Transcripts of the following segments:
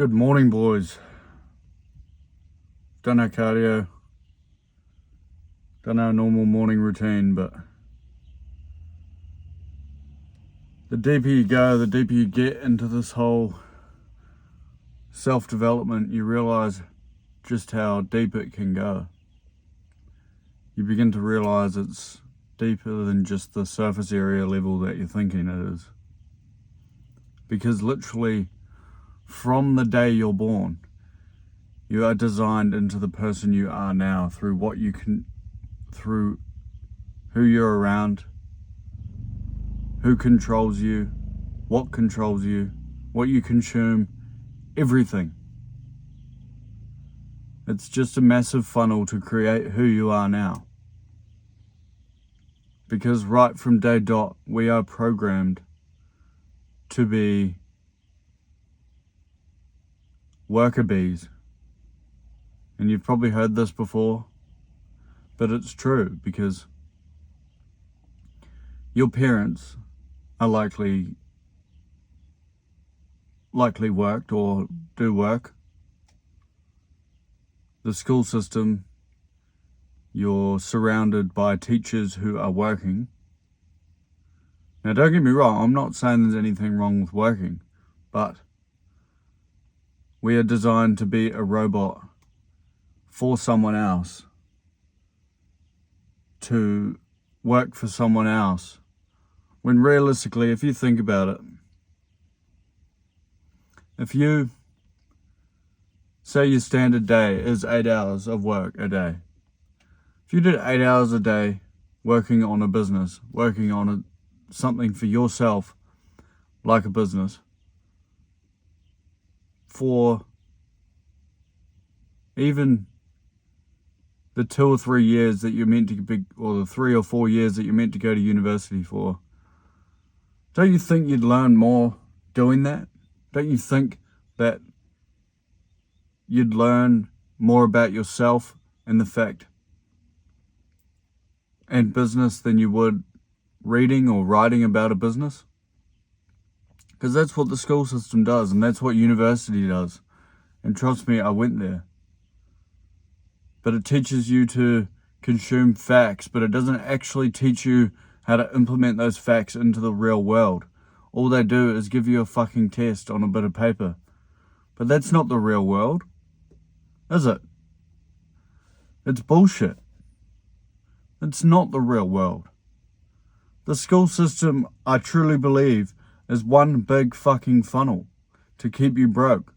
Good morning, boys. Done our cardio, done our normal morning routine, but the deeper you go, the deeper you get into this whole self-development, you realize just how deep it can go. You begin to realize it's deeper than just the surface area level that you're thinking it is. Because literally, from the day you're born, you are designed into the person you are now through through who you're around, who controls you, what you consume, everything. It's just a massive funnel to create who you are now. Because right from day dot, we are programmed to be worker bees. And you've probably heard this before, but it's true, because your parents are likely worked or do work. The school system, you're surrounded by teachers who are working. Now, don't get me wrong, I'm not saying there's anything wrong with working, but we are designed to be a robot for someone else, to work for someone else, when realistically, if you think about it, if you say your standard day is 8 hours of work a day, if you did 8 hours a day working on a business, working on something for yourself, like a business, for even the 2 or 3 years that you're meant to be, or the 3 or 4 years that you're meant to go to university for, don't you think you'd learn more doing that? Don't you think that you'd learn more about yourself and the fact and business than you would reading or writing about a business? Because that's what the school system does, and that's what university does. And trust me, I went there. But it teaches you to consume facts, but it doesn't actually teach you how to implement those facts into the real world. All they do is give you a fucking test on a bit of paper. But that's not the real world, is it? It's bullshit. It's not the real world. The school system, I truly believe, is one big fucking funnel to keep you broke,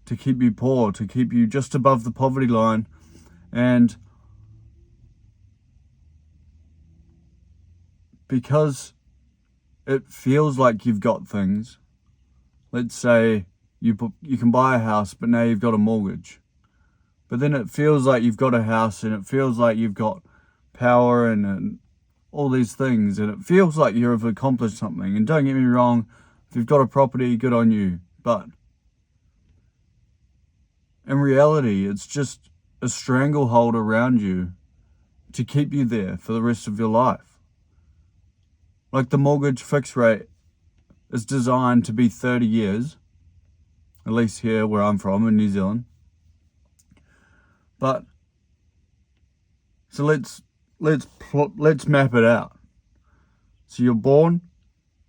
to keep you poor, to keep you just above the poverty line. And because it feels like you've got things, let's say you can buy a house, but now you've got a mortgage. But then it feels like you've got a house, and it feels like you've got power and all these things, and it feels like you've accomplished something. And don't get me wrong, if you've got a property, good on you. But in reality, it's just a stranglehold around you to keep you there for the rest of your life. Like the mortgage fixed rate is designed to be 30 years, at least here where I'm from in New Zealand. But so let's map it out. So you're born,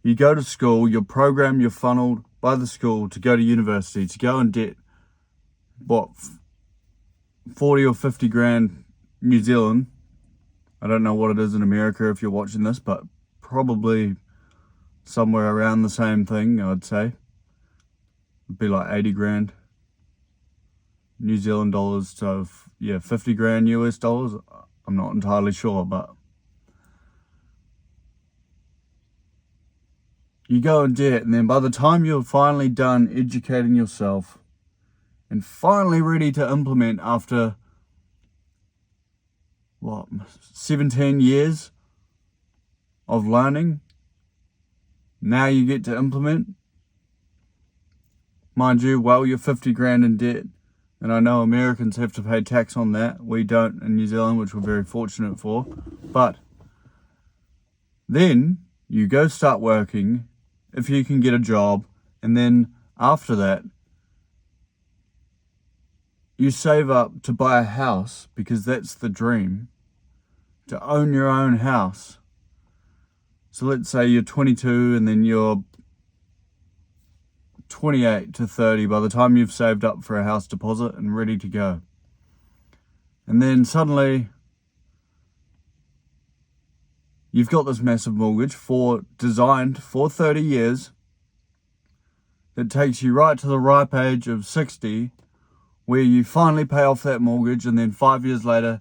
you go to school, you're programmed, you're funneled by the school to go to university, to go in debt, 40 or 50 grand New Zealand. I don't know what it is in America if you're watching this, but probably somewhere around the same thing, I'd say. It'd be like 80 grand New Zealand dollars to, 50 grand US dollars. I'm not entirely sure, but you go in debt, and then by the time you're finally done educating yourself and finally ready to implement after 17 years of learning, now you get to implement. Mind you, well, you're 50 grand in debt, and I know Americans have to pay tax on that. We don't in New Zealand, which we're very fortunate for. But then you go start working if you can get a job, and then after that you save up to buy a house because that's the dream, to own your own house. So let's say you're 22 and then you're 28 to 30 by the time you've saved up for a house deposit and ready to go. And then suddenly you've got this massive mortgage designed for 30 years that takes you right to the ripe age of 60, where you finally pay off that mortgage, and then 5 years later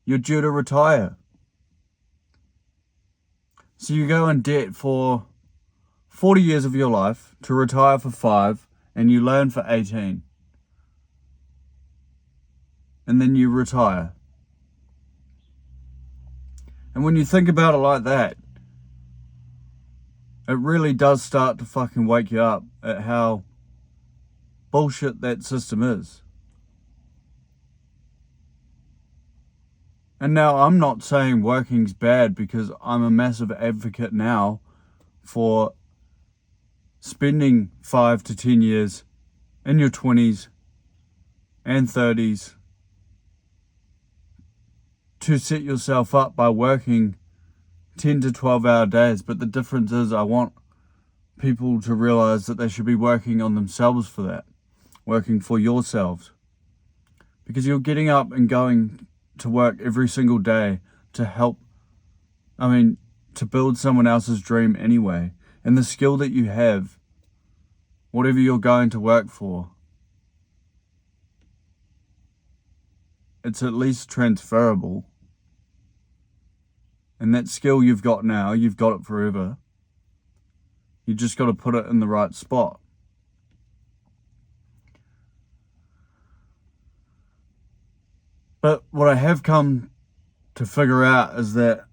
you're due to retire. So you go in debt for 40 years of your life to retire for 5, and you learn for 18. And then you retire. And when you think about it like that, it really does start to fucking wake you up at how bullshit that system is. And now I'm not saying working's bad, because I'm a massive advocate now for spending 5 to 10 years in your 20s and 30s to set yourself up by working 10 to 12 hour days. But the difference is, I want people to realize that they should be working on themselves for that, working for yourselves, because you're getting up and going to work every single day to build someone else's dream anyway. And the skill that you have, whatever you're going to work for, it's at least transferable. And that skill you've got now, you've got it forever. You just got to put it in the right spot. But what I have come to figure out is that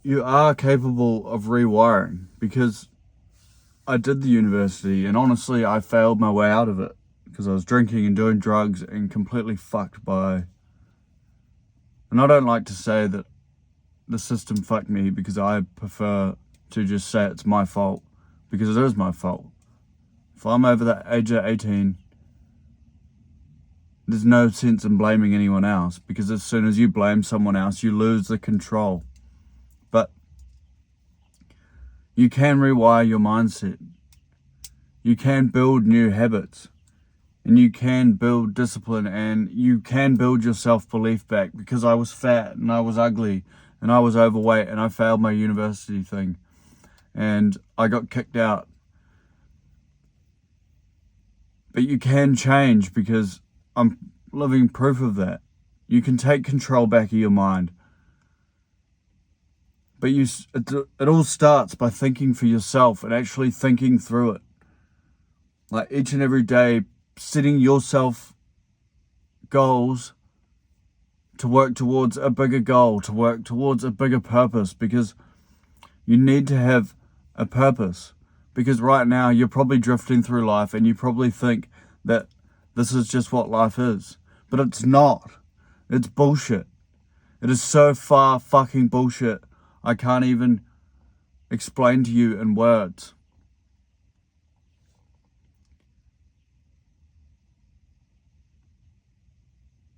you are capable of rewiring, because I did the university, and honestly I failed my way out of it because I was drinking and doing drugs and completely fucked by, and I don't like to say that the system fucked me, because I prefer to just say it's my fault, because it is my fault. If I'm over the age of 18, there's no sense in blaming anyone else, because as soon as you blame someone else, you lose the control. But you can rewire your mindset. You can build new habits, and you can build discipline, and you can build your self-belief back, because I was fat and I was ugly and I was overweight and I failed my university thing and I got kicked out. But you can change, because I'm living proof of that. You can take control back of your mind. But it all starts by thinking for yourself and actually thinking through it. Like each and every day, setting yourself goals to work towards a bigger goal, to work towards a bigger purpose, because you need to have a purpose. Because right now you're probably drifting through life and you probably think that this is just what life is. But it's not. It's bullshit. It is so far fucking bullshit, I can't even explain to you in words.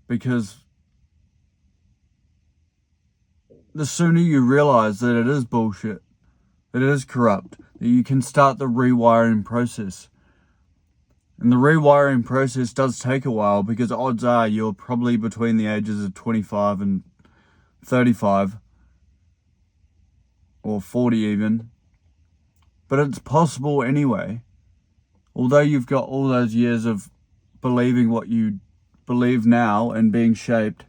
Because the sooner you realize that it is bullshit, that it is corrupt, that you can start the rewiring process. And the rewiring process does take a while, because odds are you're probably between the ages of 25 and 35, or 40 even. But it's possible anyway. Although you've got all those years of believing what you believe now and being shaped,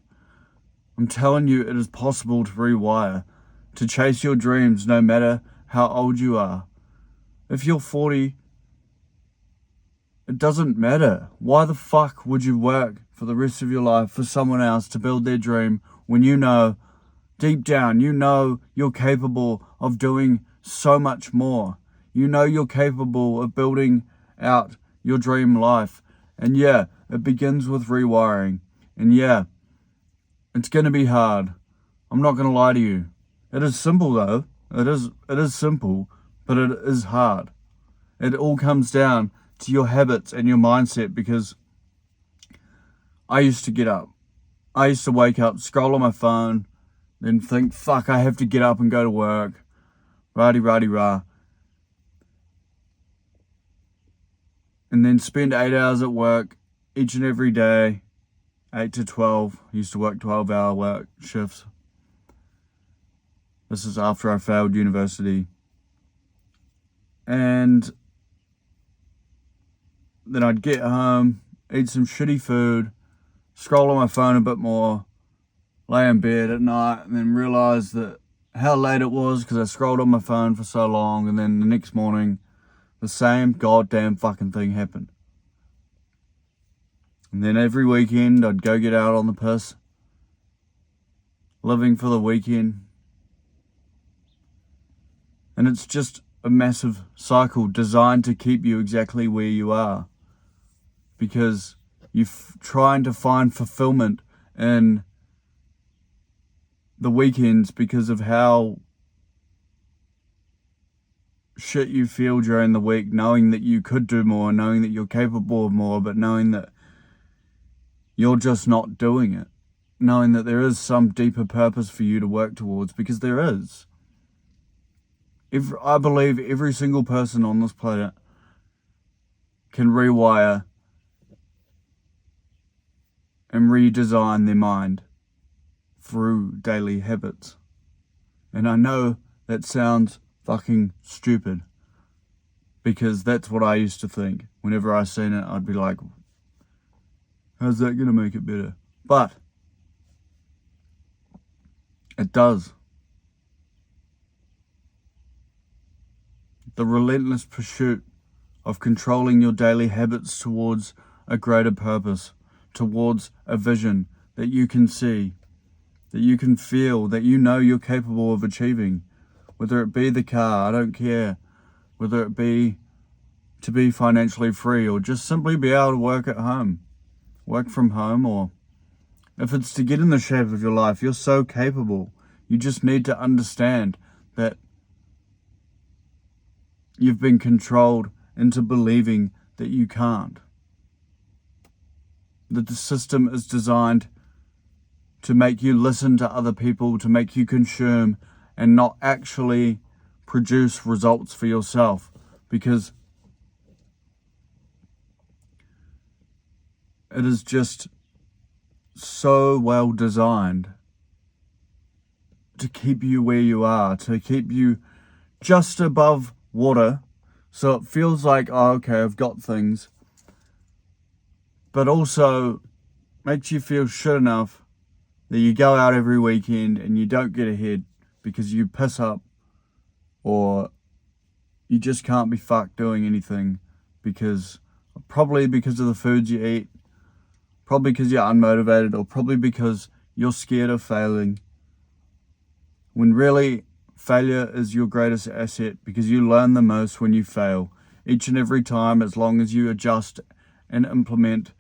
I'm telling you, it is possible to rewire, to chase your dreams no matter how old you are. If you're 40, it doesn't matter. Why the fuck would you work for the rest of your life for someone else to build their dream, when you know, deep down, you know you're capable of doing so much more. You know you're capable of building out your dream life. And yeah, it begins with rewiring. And yeah, it's going to be hard. I'm not going to lie to you. It is simple though. It is simple, but it is hard. It all comes down to your habits and your mindset, because I used to get up. I used to wake up, scroll on my phone, then think, fuck, I have to get up and go to work. Rah-de-rah-de-rah. And then spend 8 hours at work each and every day, 8 to 12. I used to work 12-hour work shifts. This is after I failed university. And then I'd get home, eat some shitty food, scroll on my phone a bit more, lay in bed at night, and then realise that how late it was because I scrolled on my phone for so long, and then the next morning, the same goddamn fucking thing happened. And then every weekend, I'd go get out on the piss, living for the weekend. And it's just a massive cycle designed to keep you exactly where you are, because you're trying to find fulfillment in the weekends because of how shit you feel during the week, knowing that you could do more, knowing that you're capable of more, but knowing that you're just not doing it, knowing that there is some deeper purpose for you to work towards, because there is. I believe every single person on this planet can rewire and redesign their mind through daily habits. And I know that sounds fucking stupid, because that's what I used to think. Whenever I seen it, I'd be like, how's that gonna make it better? But it does. The relentless pursuit of controlling your daily habits towards a greater purpose, towards a vision that you can see, that you can feel, that you know you're capable of achieving. Whether it be the car, I don't care. Whether it be to be financially free, or just simply be able to work at home, work from home, or if it's to get in the shape of your life, you're so capable. You just need to understand that you've been controlled into believing that you can't. That the system is designed to make you listen to other people, to make you consume and not actually produce results for yourself, because it is just so well designed to keep you where you are, to keep you just above water, so it feels like, oh, okay, I've got things, but also makes you feel shit enough that you go out every weekend and you don't get ahead because you piss up, or you just can't be fucked doing anything, probably because of the foods you eat, probably because you're unmotivated, or probably because you're scared of failing, when really failure is your greatest asset, because you learn the most when you fail. Each and every time, as long as you adjust and implement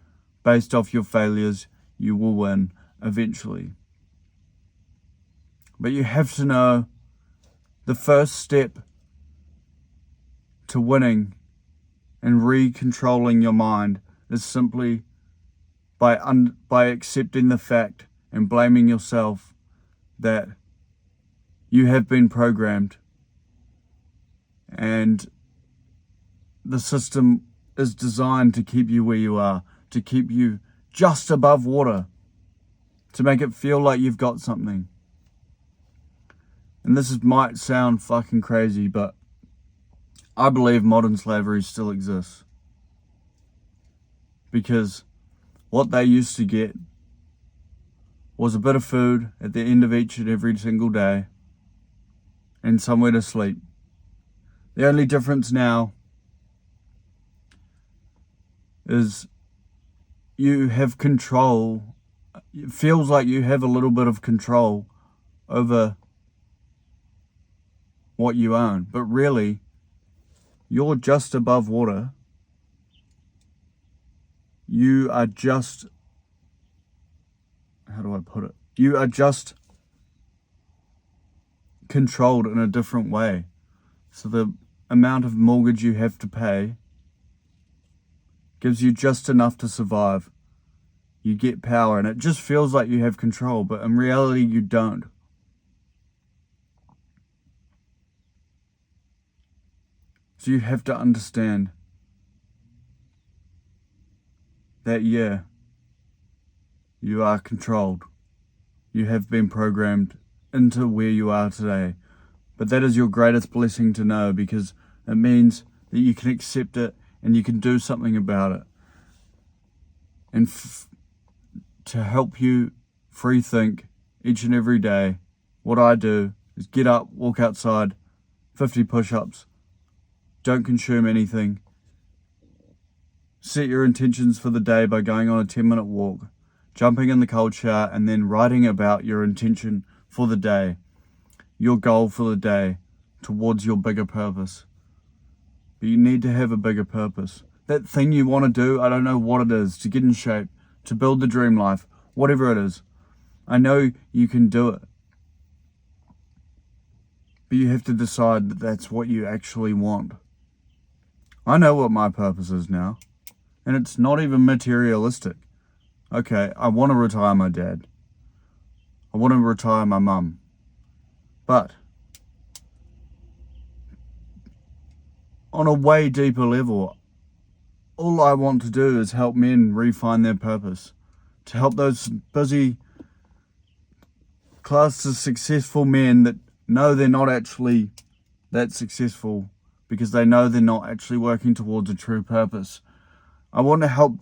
based off your failures, you will win eventually. But you have to know the first step to winning and re-controlling your mind is simply by accepting the fact and blaming yourself that you have been programmed, and the system is designed to keep you where you are, to keep you just above water, to make it feel like you've got something. And might sound fucking crazy, but I believe modern slavery still exists. Because what they used to get was a bit of food at the end of each and every single day, and somewhere to sleep. The only difference now is you have control. It feels like you have a little bit of control over what you own, but really, you're just above water. You are just, how do I put it? You are just controlled in a different way. So amount of mortgage you have to pay gives you just enough to survive. You get power, and it just feels like you have control, but in reality you don't. So you have to understand that, yeah, you are controlled. You have been programmed into where you are today. But that is your greatest blessing to know, because it means that you can accept it and you can do something about it. And to help you free think each and every day, what I do is get up, walk outside, 50 push-ups, don't consume anything. Set your intentions for the day by going on a 10-minute walk, jumping in the cold shower, and then writing about your intention for the day, your goal for the day, towards your bigger purpose. But you need to have a bigger purpose. That thing you want to do, I don't know what it is, to get in shape, to build the dream life, whatever it is. I know you can do it. But you have to decide that that's what you actually want. I know what my purpose is now, and it's not even materialistic. Okay, I want to retire my dad. I want to retire my mum. But on a way deeper level, all I want to do is help men refine their purpose. To help those busy, classed as successful men that know they're not actually that successful because they know they're not actually working towards a true purpose. I want to help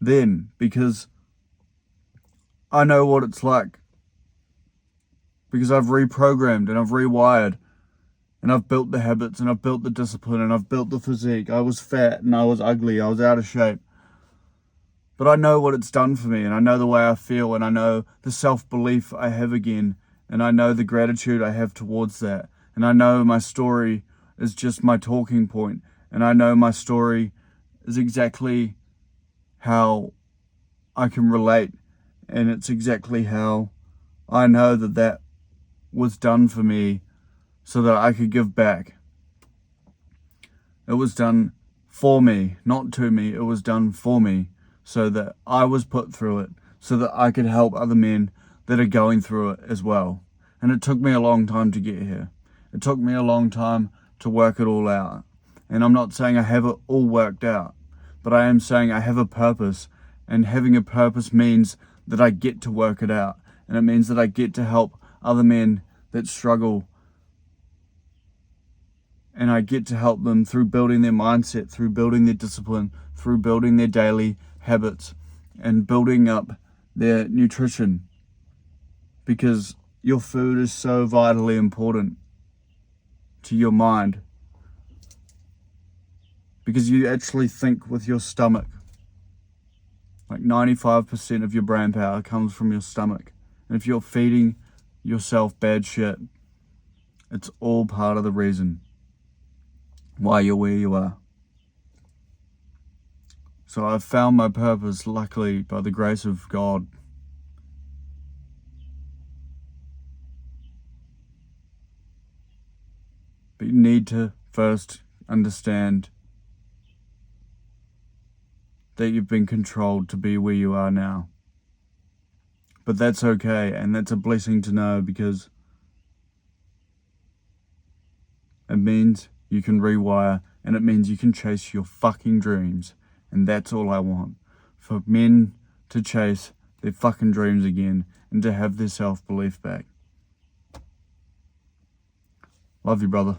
them because I know what it's like. Because I've reprogrammed and I've rewired and I've built the habits and I've built the discipline and I've built the physique. I was fat and I was ugly. I was out of shape. But I know what it's done for me, and I know the way I feel, and I know the self-belief I have again, and I know the gratitude I have towards that. And I know my story is just my talking point, and I know my story is exactly how I can relate, and it's exactly how I know that that was done for me so that I could give back. It was done for me, not to me. It was done for me so that I was put through it, so that I could help other men that are going through it as well. And it took me a long time to get here. It took me a long time to work it all out. And I'm not saying I have it all worked out, but I am saying I have a purpose, and having a purpose means that I get to work it out. And it means that I get to help other men that struggle, and I get to help them through building their mindset, through building their discipline, through building their daily habits, and building up their nutrition. Because your food is so vitally important to your mind. Because you actually think with your stomach. Like 95% of your brain power comes from your stomach. And if you're feeding yourself bad shit, it's all part of the reason why you're where you are. So I've found my purpose, luckily, by the grace of God. But you need to first understand that you've been controlled to be where you are now. But that's okay, and that's a blessing to know, because it means you can rewire, and it means you can chase your fucking dreams. And that's all I want. For men to chase their fucking dreams again, and to have their self-belief back. Love you, brother.